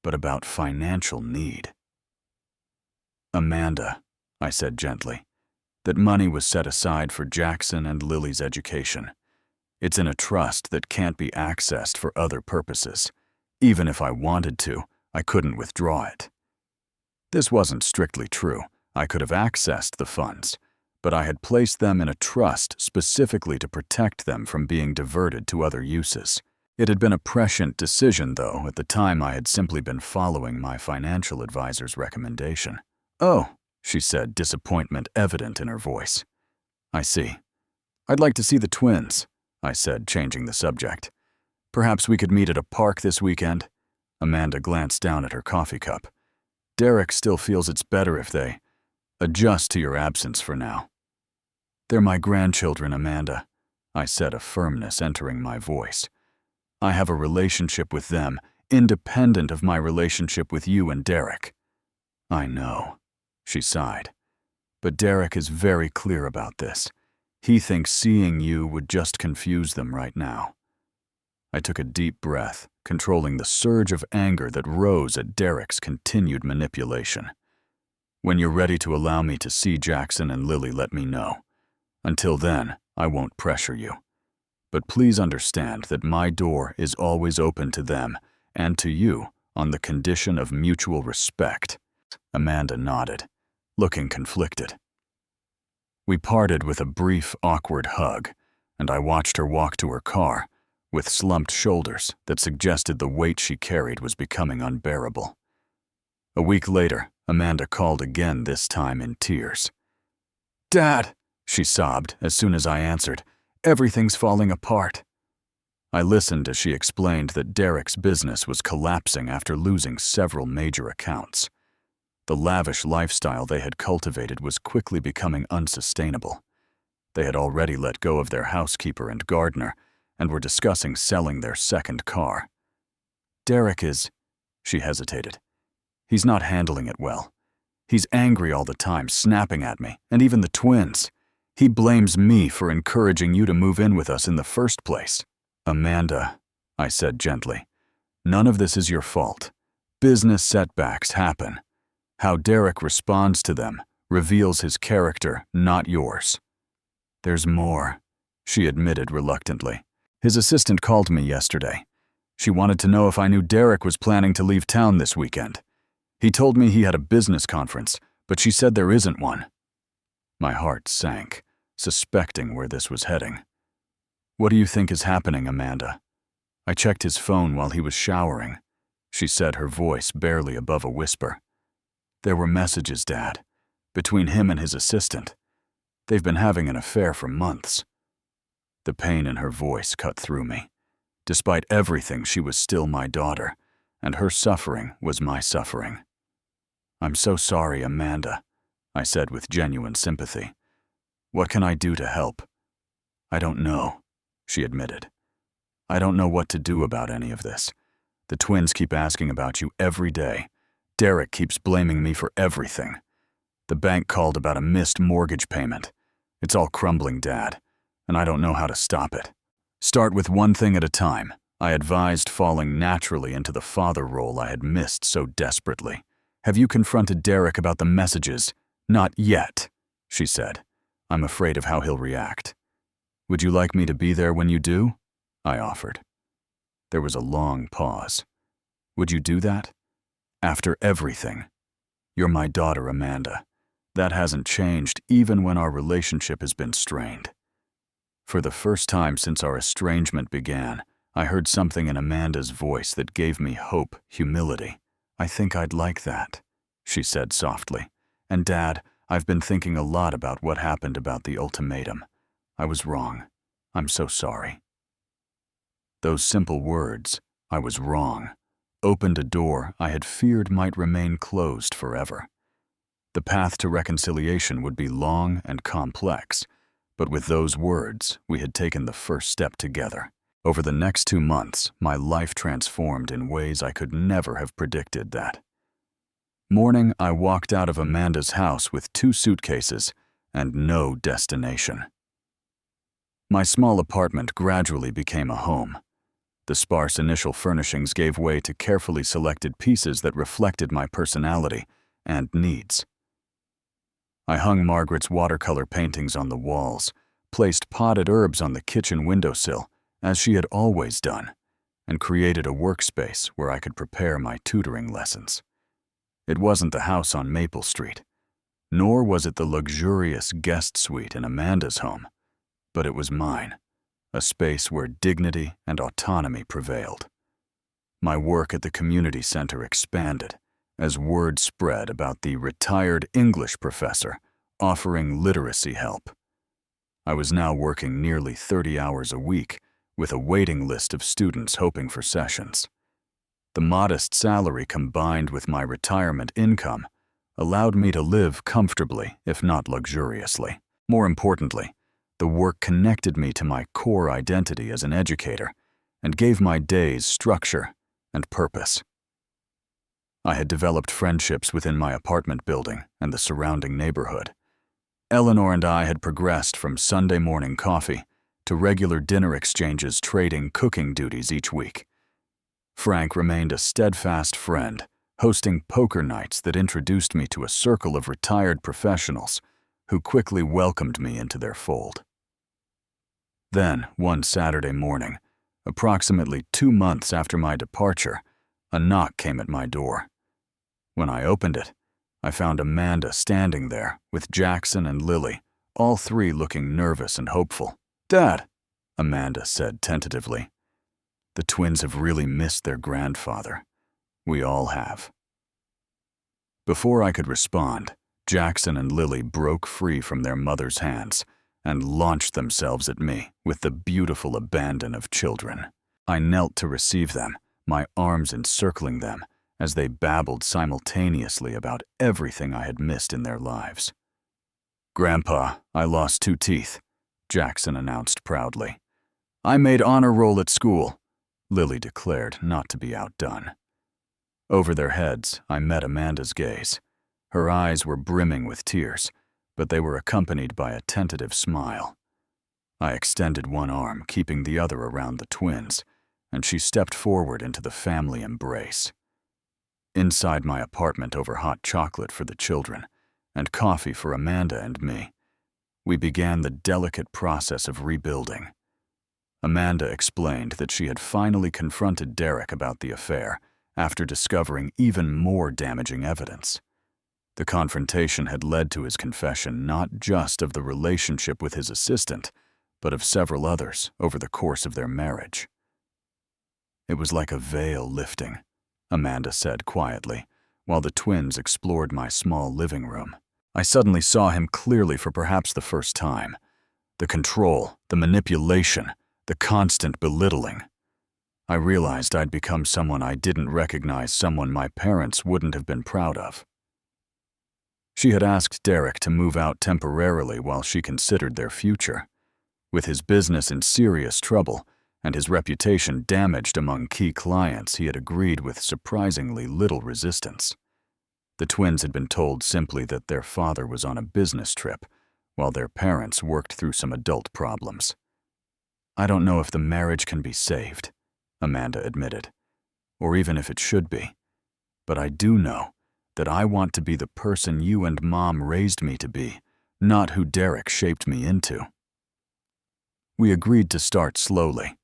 but about financial need. Amanda, I said gently, that money was set aside for Jackson and Lily's education. It's in a trust that can't be accessed for other purposes. Even if I wanted to, I couldn't withdraw it. This wasn't strictly true. I could have accessed the funds, but I had placed them in a trust specifically to protect them from being diverted to other uses. It had been a prescient decision, though. At the time, I had simply been following my financial advisor's recommendation. Oh, she said, disappointment evident in her voice. I see. I'd like to see the twins, I said, changing the subject. Perhaps we could meet at a park this weekend? Amanda glanced down at her coffee cup. Derek still feels it's better if they adjust to your absence for now. They're my grandchildren, Amanda, I said, a firmness entering my voice. I have a relationship with them, independent of my relationship with you and Derek. I know, she sighed. But Derek is very clear about this. He thinks seeing you would just confuse them right now. I took a deep breath, controlling the surge of anger that rose at Derek's continued manipulation. When you're ready to allow me to see Jackson and Lily, let me know. Until then, I won't pressure you. But please understand that my door is always open to them and to you on the condition of mutual respect. Amanda nodded, looking conflicted. We parted with a brief, awkward hug, and I watched her walk to her car, with slumped shoulders that suggested the weight she carried was becoming unbearable. A week later, Amanda called again, this time in tears. Dad, she sobbed as soon as I answered, everything's falling apart. I listened as she explained that Derek's business was collapsing after losing several major accounts. The lavish lifestyle they had cultivated was quickly becoming unsustainable. They had already let go of their housekeeper and gardener, and were discussing selling their second car. Derek is, she hesitated. He's not handling it well. He's angry all the time, snapping at me, and even the twins. He blames me for encouraging you to move in with us in the first place. Amanda, I said gently, none of this is your fault. Business setbacks happen. How Derek responds to them, reveals his character, not yours. There's more, she admitted reluctantly. His assistant called me yesterday. She wanted to know if I knew Derek was planning to leave town this weekend. He told me he had a business conference, but she said there isn't one. My heart sank, suspecting where this was heading. What do you think is happening, Amanda? I checked his phone while he was showering, she said, her voice barely above a whisper. There were messages, Dad, between him and his assistant. They've been having an affair for months. The pain in her voice cut through me. Despite everything, she was still my daughter, and her suffering was my suffering. I'm so sorry, Amanda, I said with genuine sympathy. What can I do to help? I don't know, she admitted. I don't know what to do about any of this. The twins keep asking about you every day. Derek keeps blaming me for everything. The bank called about a missed mortgage payment. It's all crumbling, Dad, and I don't know how to stop it. Start with one thing at a time, I advised, falling naturally into the father role I had missed so desperately. Have you confronted Derek about the messages? Not yet, she said. I'm afraid of how he'll react. Would you like me to be there when you do? I offered. There was a long pause. Would you do that? After everything. You're my daughter, Amanda. That hasn't changed even when our relationship has been strained. For the first time since our estrangement began, I heard something in Amanda's voice that gave me hope, humility. I think I'd like that, she said softly. And Dad, I've been thinking a lot about what happened about the ultimatum. I was wrong. I'm so sorry. Those simple words, I was wrong, opened a door I had feared might remain closed forever. The path to reconciliation would be long and complex, but with those words, we had taken the first step together. Over the next 2 months, my life transformed in ways I could never have predicted that. Morning, I walked out of Amanda's house with 2 suitcases and no destination. My small apartment gradually became a home. The sparse initial furnishings gave way to carefully selected pieces that reflected my personality and needs. I hung Margaret's watercolor paintings on the walls, placed potted herbs on the kitchen windowsill, as she had always done, and created a workspace where I could prepare my tutoring lessons. It wasn't the house on Maple Street, nor was it the luxurious guest suite in Amanda's home, but it was mine, a space where dignity and autonomy prevailed. My work at the community center expanded as word spread about the retired English professor offering literacy help. I was now working nearly 30 hours a week, with a waiting list of students hoping for sessions. The modest salary combined with my retirement income allowed me to live comfortably, if not luxuriously. More importantly, the work connected me to my core identity as an educator and gave my days structure and purpose. I had developed friendships within my apartment building and the surrounding neighborhood. Eleanor and I had progressed from Sunday morning coffee to regular dinner exchanges, trading cooking duties each week. Frank remained a steadfast friend, hosting poker nights that introduced me to a circle of retired professionals who quickly welcomed me into their fold. Then, one Saturday morning, approximately 2 months after my departure, a knock came at my door. When I opened it, I found Amanda standing there with Jackson and Lily, all 3 looking nervous and hopeful. "Dad," Amanda said tentatively. "The twins have really missed their grandfather. We all have." Before I could respond, Jackson and Lily broke free from their mother's hands and launched themselves at me with the beautiful abandon of children. I knelt to receive them, my arms encircling them, as they babbled simultaneously about everything I had missed in their lives. "Grandpa, I lost 2 teeth, Jackson announced proudly. "I made honor roll at school," Lily declared, not to be outdone. Over their heads, I met Amanda's gaze. Her eyes were brimming with tears, but they were accompanied by a tentative smile. I extended one arm, keeping the other around the twins, and she stepped forward into the family embrace. Inside my apartment over hot chocolate for the children, and coffee for Amanda and me. We began the delicate process of rebuilding. Amanda explained that she had finally confronted Derek about the affair after discovering even more damaging evidence. The confrontation had led to his confession not just of the relationship with his assistant, but of several others over the course of their marriage. It was like a veil lifting, Amanda said quietly, while the twins explored my small living room. I suddenly saw him clearly for perhaps the first time. The control, the manipulation, the constant belittling. I realized I'd become someone I didn't recognize, someone my parents wouldn't have been proud of. She had asked Derek to move out temporarily while she considered their future. With his business in serious trouble and his reputation damaged among key clients, he had agreed with surprisingly little resistance. The twins had been told simply that their father was on a business trip, while their parents worked through some adult problems. I don't know if the marriage can be saved, Amanda admitted, or even if it should be, but I do know that I want to be the person you and Mom raised me to be, not who Derek shaped me into. We agreed to start slowly.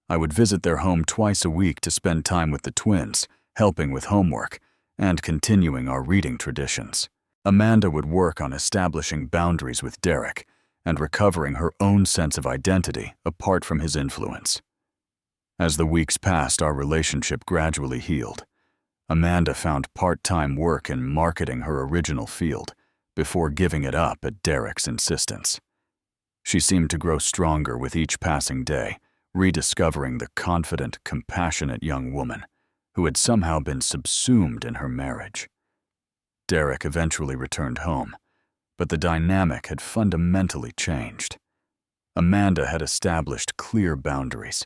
I would visit their home twice a week to spend time with the twins, helping with homework, and continuing our reading traditions. Amanda would work on establishing boundaries with Derek and recovering her own sense of identity apart from his influence. As the weeks passed, our relationship gradually healed. Amanda found part-time work in marketing her original field before giving it up at Derek's insistence. She seemed to grow stronger with each passing day, rediscovering the confident, compassionate young woman who had somehow been subsumed in her marriage. Derek eventually returned home, but the dynamic had fundamentally changed. Amanda had established clear boundaries,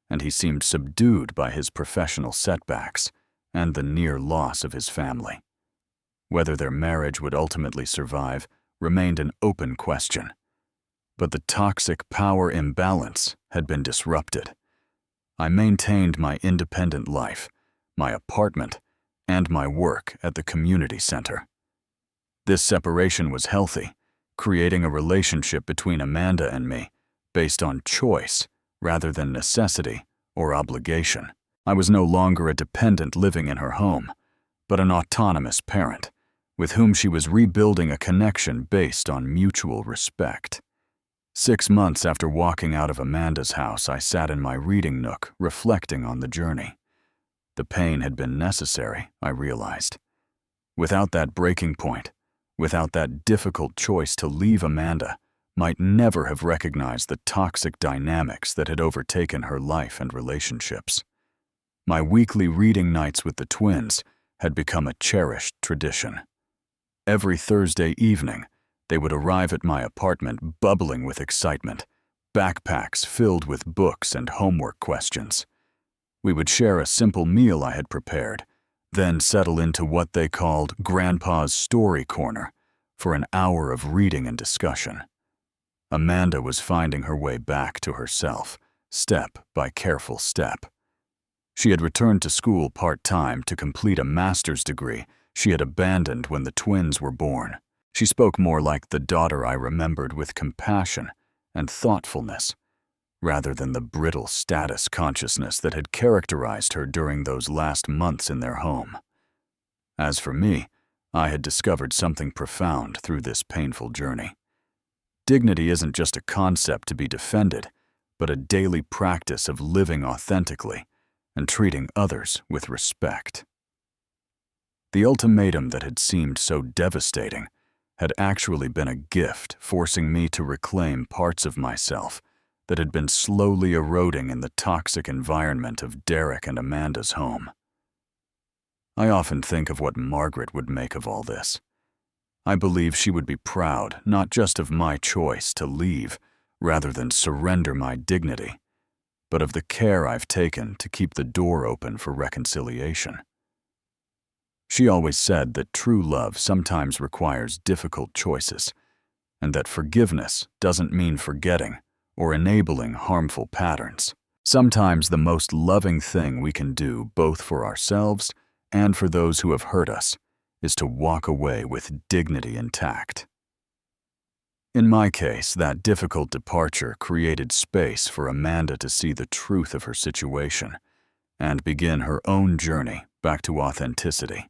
and he seemed subdued by his professional setbacks and the near loss of his family. Whether their marriage would ultimately survive remained an open question, but the toxic power imbalance had been disrupted. I maintained my independent life, my apartment, and my work at the community center. This separation was healthy, creating a relationship between Amanda and me based on choice rather than necessity or obligation. I was no longer a dependent living in her home, but an autonomous parent with whom she was rebuilding a connection based on mutual respect. 6 months after walking out of Amanda's house, I sat in my reading nook reflecting on the journey. The pain had been necessary, I realized. Without that breaking point, without that difficult choice to leave Amanda, might never have recognized the toxic dynamics that had overtaken her life and relationships. My weekly reading nights with the twins had become a cherished tradition. Every Thursday evening, they would arrive at my apartment bubbling with excitement, backpacks filled with books and homework questions. We would share a simple meal I had prepared, then settle into what they called Grandpa's Story Corner for an hour of reading and discussion. Amanda was finding her way back to herself, step by careful step. She had returned to school part-time to complete a master's degree she had abandoned when the twins were born. She spoke more like the daughter I remembered, with compassion and thoughtfulness, rather than the brittle status consciousness that had characterized her during those last months in their home. As for me, I had discovered something profound through this painful journey. Dignity isn't just a concept to be defended, but a daily practice of living authentically and treating others with respect. The ultimatum that had seemed so devastating had actually been a gift, forcing me to reclaim parts of myself that had been slowly eroding in the toxic environment of Derek and Amanda's home. I often think of what Margaret would make of all this. I believe she would be proud not just of my choice to leave rather than surrender my dignity, but of the care I've taken to keep the door open for reconciliation. She always said that true love sometimes requires difficult choices, and that forgiveness doesn't mean forgetting or enabling harmful patterns. Sometimes the most loving thing we can do, both for ourselves and for those who have hurt us, is to walk away with dignity intact. In my case, that difficult departure created space for Amanda to see the truth of her situation and begin her own journey back to authenticity.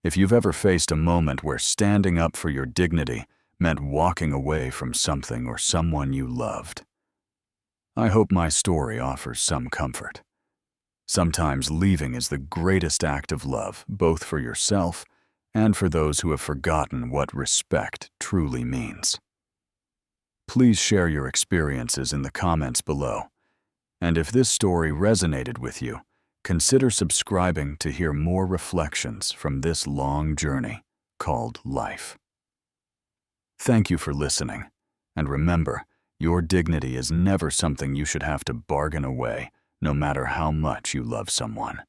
If you've ever faced a moment where standing up for your dignity meant walking away from something or someone you loved, I hope my story offers some comfort. Sometimes leaving is the greatest act of love, both for yourself and for those who have forgotten what respect truly means. Please share your experiences in the comments below. And if this story resonated with you, consider subscribing to hear more reflections from this long journey called life. Thank you for listening, and remember, your dignity is never something you should have to bargain away, no matter how much you love someone.